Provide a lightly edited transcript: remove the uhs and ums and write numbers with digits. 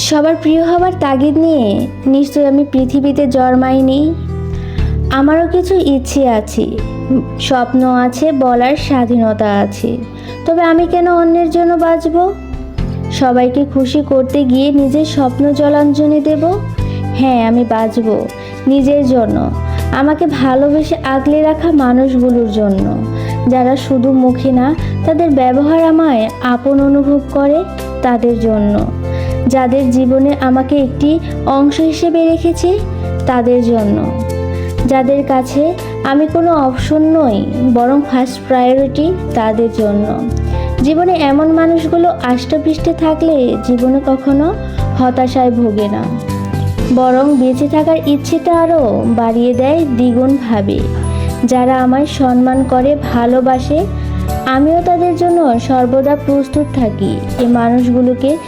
সবার প্রিয় হবার তাগিদ নিয়ে নিশ্চয়ই আমি পৃথিবীতে জন্মাইনি। আমারও কিছু ইচ্ছে আছে, স্বপ্ন আছে, বলার স্বাধীনতা আছে। তবে আমি কেন অন্যের জন্য বাঁচব? সবাইকে খুশি করতে গিয়ে নিজের স্বপ্ন জলাঞ্জলি দেব? হ্যাঁ, আমি বাঁচব নিজের জন্য, আমাকে ভালোবেসে আগলে রাখা মানুষগুলোর জন্য, যারা শুধু মুখে না, তাদের ব্যবহার আমায় আপন অনুভব করে, তাদের জন্য, যাদের জীবনে আমাকে একটি অংশ হিসেবে রেখেছে, তাদের জন্য, যাদের কাছে আমি কোনো অপশন নই, বরং ফার্স্ট প্রায়োরিটি, তাদের জন্য। জীবনে এমন মানুষগুলো আষ্টেপৃষ্ঠে থাকলে জীবনে কখনো হতাশায় ভোগে না, বরং বেঁচে থাকার ইচ্ছেটা আরও বাড়িয়ে দেয় দ্বিগুণভাবে। যারা আমায় সম্মান করে, ভালোবাসে, আমিও তাদের জন্য সর্বদা প্রস্তুত থাকি। এই মানুষগুলোকে